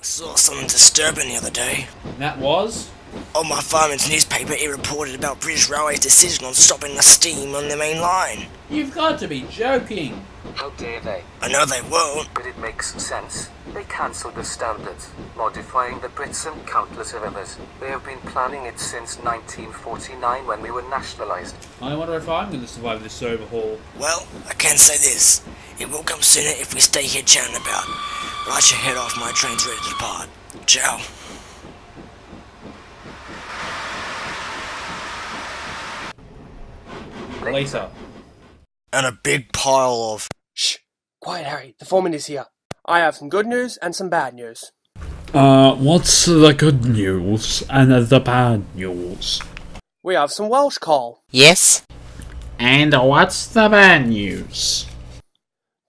Saw something disturbing the other day. That was? On my fireman's newspaper, it reported about British Railway's decision on stopping the steam on the main line. You've got to be joking. How dare they? I know they won't. But it makes sense. They cancelled the standards, modifying the Brits and countless others. They have been planning it since 1949 when we were nationalised. I wonder if I'm going to survive this overhaul. Well, I can say this. It will come sooner if we stay here chatting about it. But I should head off, my train's ready to depart. Ciao. Later. And a big pile of... Shh! Quiet, Harry. The foreman is here. I have some good news and some bad news. What's the good news and the bad news? We have some Welsh coal. Yes? And what's the bad news?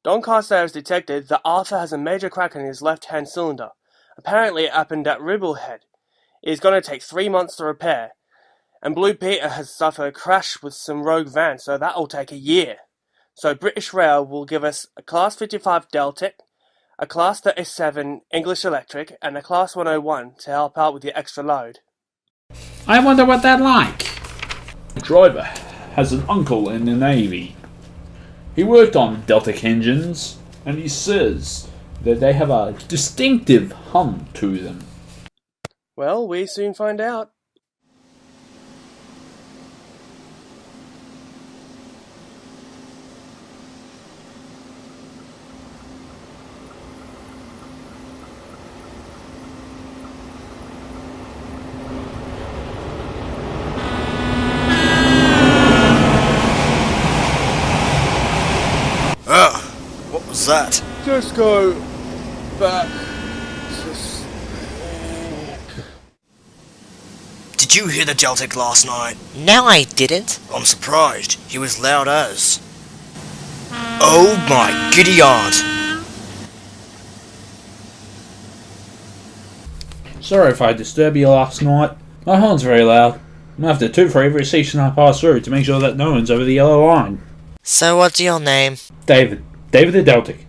Doncaster has detected that Arthur has a major crack in his left-hand cylinder. Apparently it happened at Woodhead. It is going to take 3 months to repair. And Blue Peter has suffered a crash with some rogue vans, so that'll take a year. So British Rail will give us a Class 55 Deltic, a Class 37 English Electric, and a Class 101 to help out with the extra load. I wonder what they're like. The driver has an uncle in the Navy. He worked on Deltic engines, and he says that they have a distinctive hum to them. Well, we soon find out. What was that? Just go back. Did you hear the Deltic last night? No, I didn't. I'm surprised. He was loud as... Oh my giddy aunt! Sorry if I disturbed you last night. My horn's very loud. I'm going to have to toot for every station I pass through to make sure that no one's over the yellow line. So what's your name? David. David the Deltic.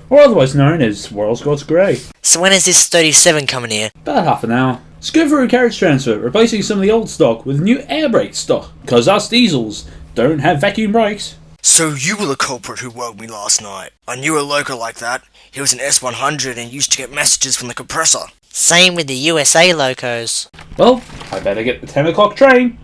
Or otherwise known as Royal Scots Grey. So when is this 37 coming here? About half an hour. It's good for a carriage transfer, replacing some of the old stock with new air brake stock, because us diesels don't have vacuum brakes. So you were the culprit who woke me last night. I knew a local like that. He was an S100 and used to get messages from the compressor. Same with the USA locos. Well, I better get the 10 o'clock train.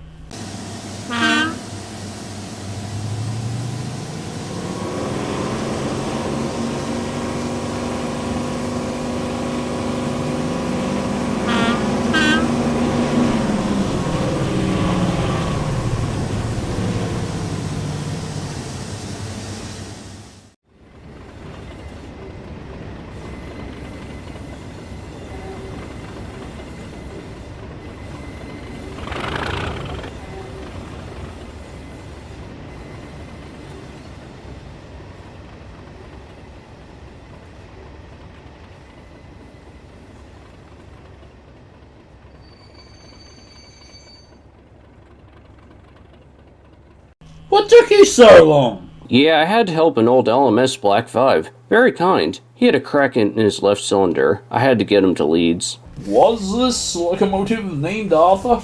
What took you so long? Yeah, I had to help an old LMS Black 5. Very kind. He had a crack in his left cylinder. I had to get him to Leeds. Was this locomotive named Arthur?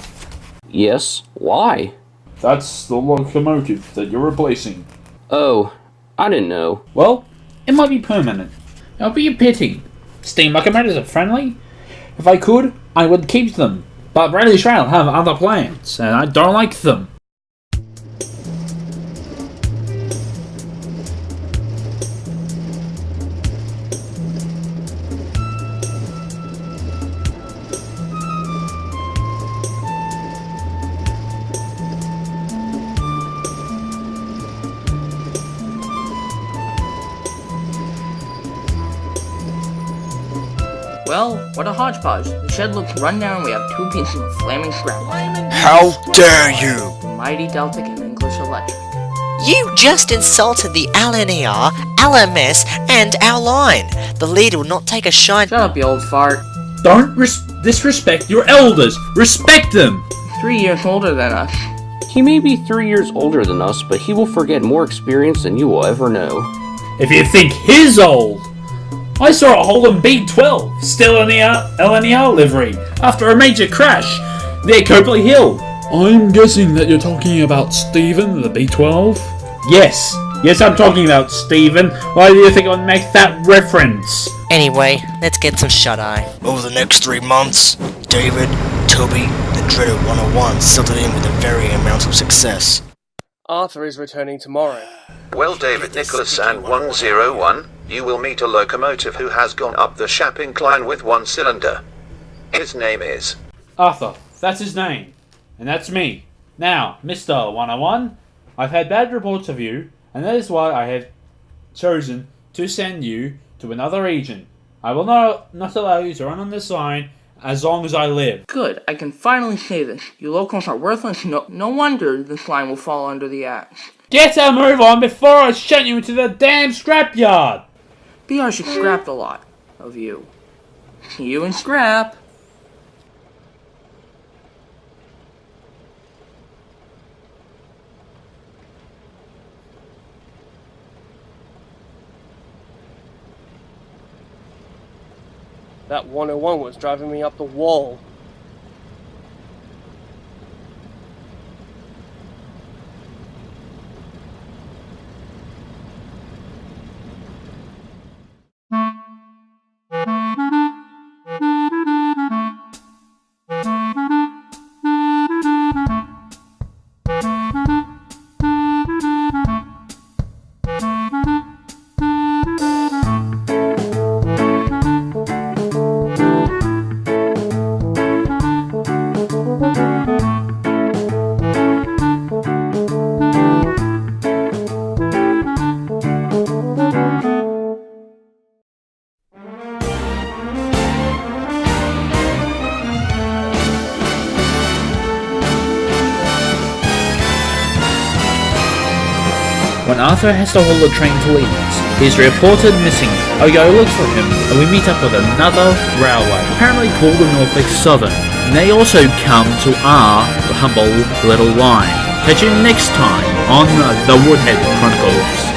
Yes. Why? That's the locomotive that you're replacing. Oh, I didn't know. Well, it might be permanent. It would be a pity. Steam locomotives are friendly. If I could, I would keep them. But British Rail have other plans, and I don't like them. Well, what a hodgepodge. The shed looks run down and we have 2 pieces of flaming scrap. How dare you! The mighty Deltic and English Electric. You just insulted the LNER, LMS, and our line. The leader will not take a shine. Shut up, you old fart. Don't disrespect your elders! Respect them! 3 years older than us. He may be 3 years older than us, but he will forget more experience than you will ever know. If you think he's old! I saw a Holden B12 still in the LNER livery after a major crash near Copley Hill. I'm guessing that you're talking about Stephen, the B12? Yes, I'm talking about Stephen. Why do you think I would make that reference? Anyway, let's get some shut-eye. Over the next 3 months, David, Toby, the dreaded 101 settled in with a varying amount of success. Arthur is returning tomorrow. Well, David, Nicholas, and 101, you will meet a locomotive who has gone up the Shap incline with 1 cylinder. His name is Arthur, that's his name. And that's me. Now, Mr. 101, I've had bad reports of you, and that is why I have chosen to send you to another region. I will not allow you to run on this line as long as I live. Good, I can finally say this. You locals are worthless. No wonder this line will fall under the axe. Get a move on before I send you into the damn scrapyard! BR should scrap a lot of you. See you in scrap. That 101 was driving me up the wall. When Arthur has to hold the train to Leeds, he's reported missing. I go look for him, and we meet up with another railway, apparently called the Norfolk Southern. And they also come to our humble little line. Catch you next time on the Woodhead Chronicles.